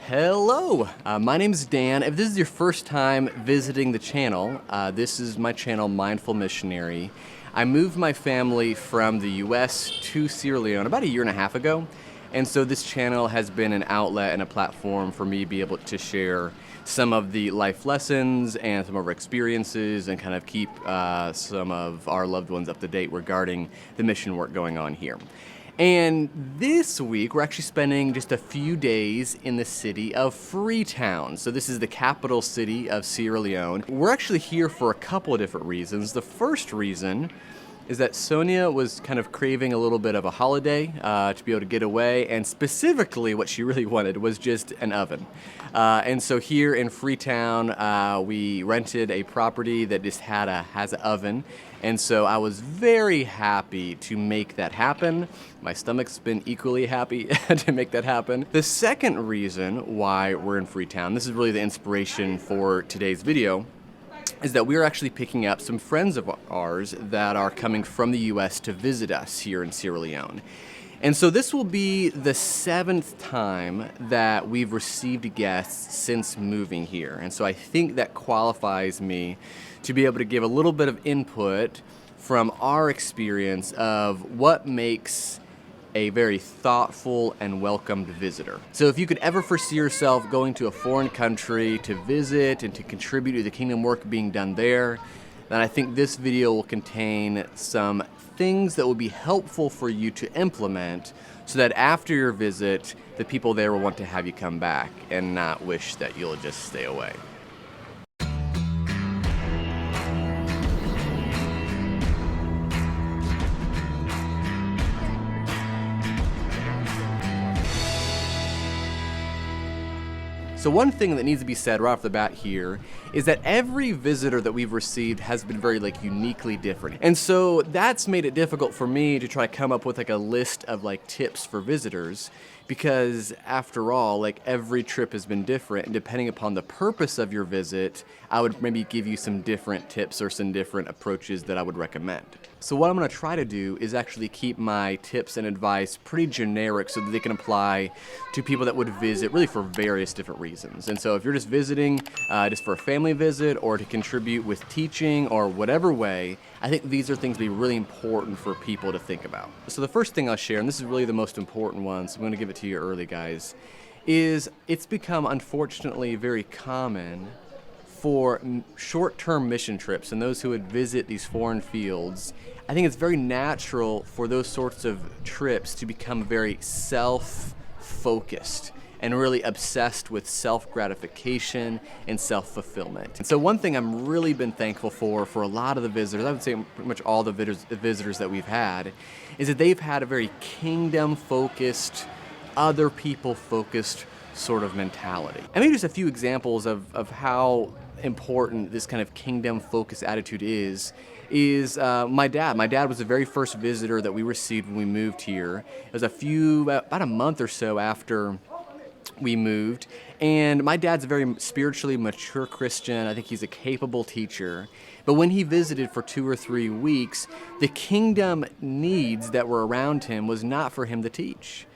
Hello, my name is Dan. If this is your first time visiting the channel, this is my channel, Mindful Missionary. I moved my family from the US to Sierra Leone about a year and a half ago, and so this channel has been an outlet and a platform for me to be able to share some of the life lessons and some of our experiences and kind of keep some of our loved ones up to date regarding the mission work going on here. And this week, we're actually spending just a few days in the city of Freetown. So this is the capital city of Sierra Leone. We're actually here for a couple of different reasons. The first reason is that Sonia was kind of craving a little bit of a holiday to be able to get away, and specifically what she really wanted was just an oven. And so here in Freetown, we rented a property that just has an oven, and so I was very happy to make that happen. My stomach's been equally happy to make that happen. The second reason why we're in Freetown, this is really the inspiration for today's video, is that we're actually picking up some friends of ours that are coming from the US to visit us here in Sierra Leone. And so this will be the 7th time that we've received guests since moving here. And so I think that qualifies me to be able to give a little bit of input from our experience of what makes a very thoughtful and welcomed visitor. So if you could ever foresee yourself going to a foreign country to visit and to contribute to the kingdom work being done there, then I think this video will contain some things that will be helpful for you to implement so that after your visit, the people there will want to have you come back and not wish that you'll just stay away. So one thing that needs to be said right off the bat here is that every visitor that we've received has been very uniquely different. And so that's made it difficult for me to try to come up with a list of tips for visitors, because after all, every trip has been different, and depending upon the purpose of your visit, I would maybe give you some different tips or some different approaches that I would recommend. So what I'm going to try to do is actually keep my tips and advice pretty generic so that they can apply to people that would visit really for various different reasons. And so if you're just visiting just for a family visit or to contribute with teaching or whatever way, I think these are things that be really important for people to think about. So the first thing I'll share, and this is really the most important one, so I'm going to give it to you early, guys, is it's become unfortunately very common for short-term mission trips and those who would visit these foreign fields. I think it's very natural for those sorts of trips to become very self-focused and really obsessed with self-gratification and self-fulfillment. And so one thing I'm really been thankful for a lot of the visitors, I would say pretty much all the visitors that we've had, is that they've had a very kingdom-focused, other people-focused sort of mentality. And maybe just a few examples of how important this kind of kingdom-focused attitude is my dad. My dad was the very first visitor that we received when we moved here. It was about a month or so after we moved, and my dad's a very spiritually mature Christian. I think he's a capable teacher. But when he visited for 2 or 3 weeks, the kingdom needs that were around him was not for him to teach.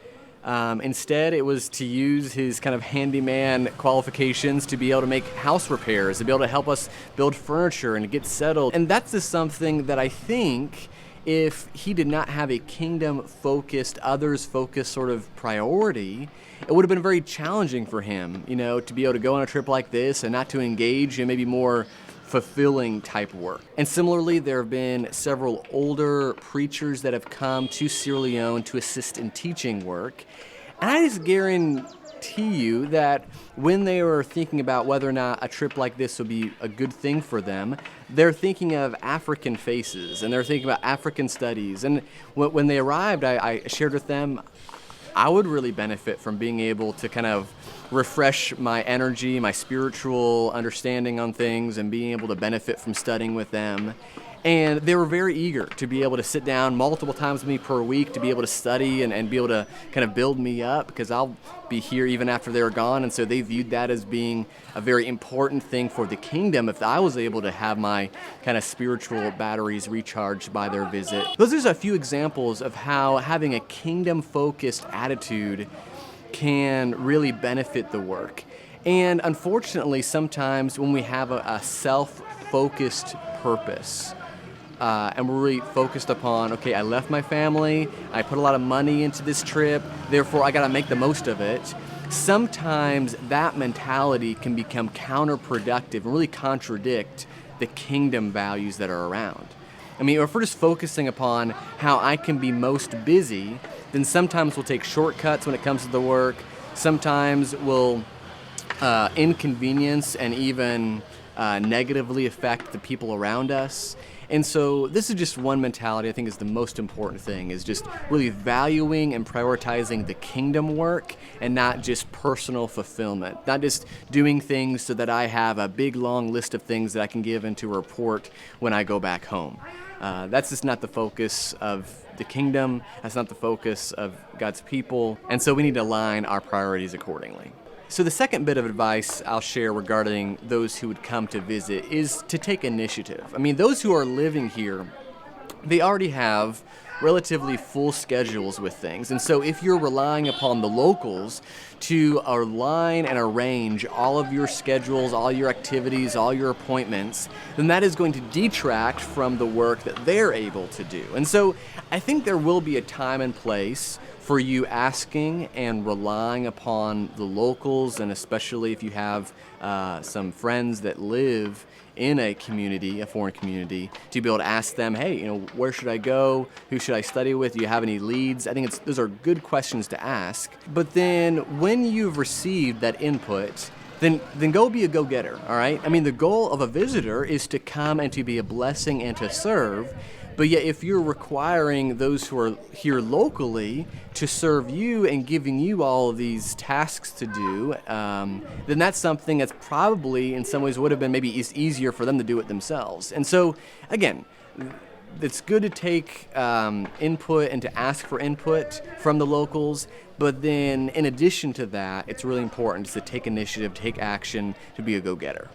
Instead, it was to use his kind of handyman qualifications to be able to make house repairs, to be able to help us build furniture and get settled. And that's just something that I think if he did not have a kingdom-focused, others-focused sort of priority, it would have been very challenging for him, to be able to go on a trip like this and not to engage in maybe more fulfilling type work. And similarly, there have been several older preachers that have come to Sierra Leone to assist in teaching work. And I just guarantee you that when they were thinking about whether or not a trip like this would be a good thing for them, they're thinking of African faces and they're thinking about African studies. And when they arrived, I shared with them, I would really benefit from being able to kind of refresh my energy, my spiritual understanding on things, and being able to benefit from studying with them. And they were very eager to be able to sit down multiple times with me per week to be able to study and be able to kind of build me up, because I'll be here even after they're gone. And so they viewed that as being a very important thing for the kingdom if I was able to have my kind of spiritual batteries recharged by their visit. Those are just a few examples of how having a kingdom-focused attitude can really benefit the work. And unfortunately, sometimes when we have a self-focused purpose, and we're really focused upon, okay, I left my family, I put a lot of money into this trip, therefore I gotta make the most of it. Sometimes that mentality can become counterproductive and really contradict the kingdom values that are around. I mean, if we're just focusing upon how I can be most busy, then sometimes we'll take shortcuts when it comes to the work. Sometimes we'll inconvenience and even negatively affect the people around us. And so this is just one mentality I think is the most important thing, is just really valuing and prioritizing the kingdom work and not just personal fulfillment. Not just doing things so that I have a big long list of things that I can give into a report when I go back home. That's just not the focus of the kingdom. That's not the focus of God's people. And so we need to align our priorities accordingly. So the second bit of advice I'll share regarding those who would come to visit is to take initiative. I mean, those who are living here, they already have relatively full schedules with things. And so if you're relying upon the locals to align and arrange all of your schedules, all your activities, all your appointments, then that is going to detract from the work that they're able to do. And so I think there will be a time and place for you asking and relying upon the locals, and especially if you have some friends that live in a community, a foreign community, to be able to ask them, hey, where should I go? Who should I study with? Do you have any leads? I think those are good questions to ask. But then when you've received that input, then go be a go-getter, all right? I mean, the goal of a visitor is to come and to be a blessing and to serve. But yet if you're requiring those who are here locally to serve you and giving you all of these tasks to do, then that's something that's probably in some ways would have been maybe easier for them to do it themselves. And so, again, it's good to take input and to ask for input from the locals, but then in addition to that, it's really important to take initiative, take action, to be a go-getter.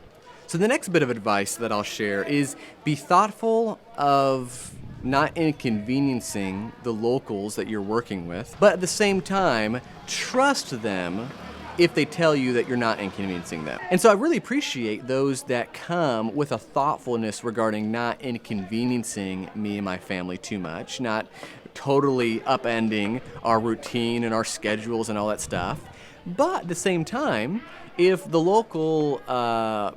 So the next bit of advice that I'll share is be thoughtful of not inconveniencing the locals that you're working with, but at the same time, trust them if they tell you that you're not inconveniencing them. And so I really appreciate those that come with a thoughtfulness regarding not inconveniencing me and my family too much, not totally upending our routine and our schedules and all that stuff. But at the same time, if the local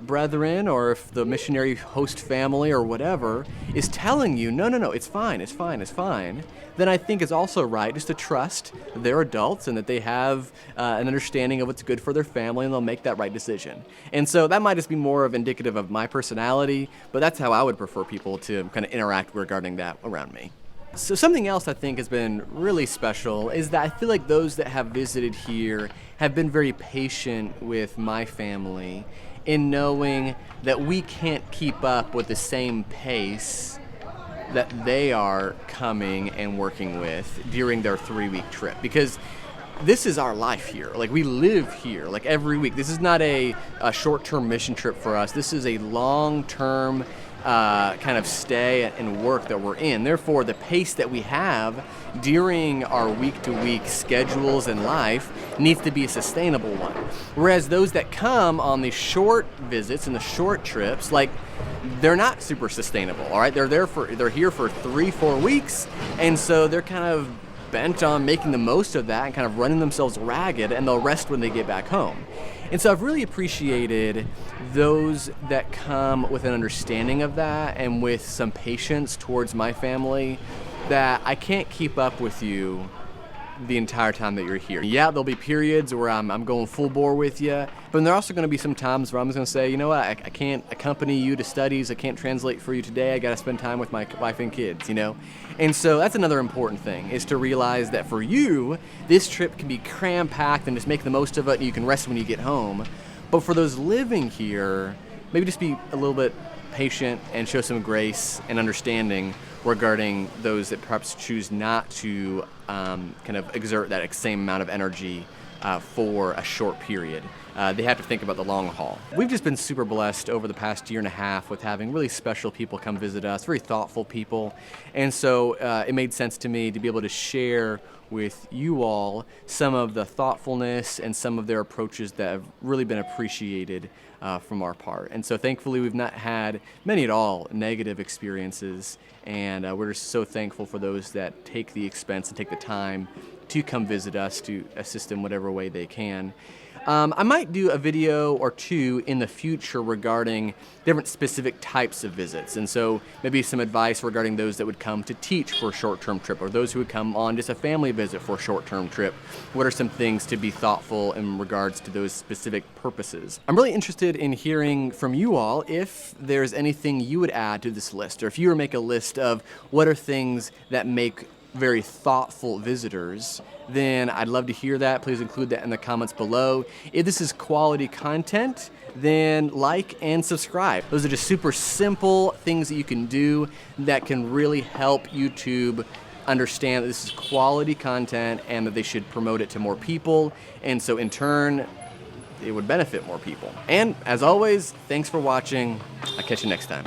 brethren or if the missionary host family or whatever is telling you, no, it's fine, then I think it's also right just to trust they're adults and that they have an understanding of what's good for their family, and they'll make that right decision. And so that might just be more of indicative of my personality, but that's how I would prefer people to kind of interact regarding that around me. So something else I think has been really special is that I feel like those that have visited here have been very patient with my family in knowing that we can't keep up with the same pace that they are coming and working with during their 3-week trip, because this is our life here. Like, we live here like every week. This is not a short-term mission trip for us. This is a long-term kind of stay and work that we're in. Therefore, the pace that we have during our week-to-week schedules and life needs to be a sustainable one. Whereas those that come on the short visits and the short trips, like, they're not super sustainable, all right? They're here for 3-4 weeks, and so they're kind of bent on making the most of that and kind of running themselves ragged, and they'll rest when they get back home. And so I've really appreciated those that come with an understanding of that and with some patience towards my family, that I can't keep up with you the entire time that you're here. Yeah, there'll be periods where I'm going full bore with you, but there are also going to be some times where I'm just going to say, you know what, I can't accompany you to studies, I can't translate for you today, I got to spend time with my wife and kids, And so that's another important thing, is to realize that for you, this trip can be cram-packed and just make the most of it and you can rest when you get home. But for those living here, maybe just be a little bit patient and show some grace and understanding regarding those that perhaps choose not to kind of exert that same amount of energy for a short period. They have to think about the long haul. We've just been super blessed over the past year and a half with having really special people come visit us, very thoughtful people. And so it made sense to me to be able to share with you all some of the thoughtfulness and some of their approaches that have really been appreciated from our part. And so thankfully we've not had many at all negative experiences, and we're just so thankful for those that take the expense and take the time to come visit us to assist in whatever way they can. I might do a video or two in the future regarding different specific types of visits, and so maybe some advice regarding those that would come to teach for a short-term trip, or those who would come on just a family visit for a short-term trip. What are some things to be thoughtful in regards to those specific purposes? I'm really interested in hearing from you all if there's anything you would add to this list, or if you were to make a list of what are things that make very thoughtful visitors, then I'd love to hear that. Please include that in the comments below. If this is quality content, then like and subscribe. Those are just super simple things that you can do that can really help YouTube understand that this is quality content and that they should promote it to more people. And so in turn, it would benefit more people. And as always, thanks for watching. I'll catch you next time.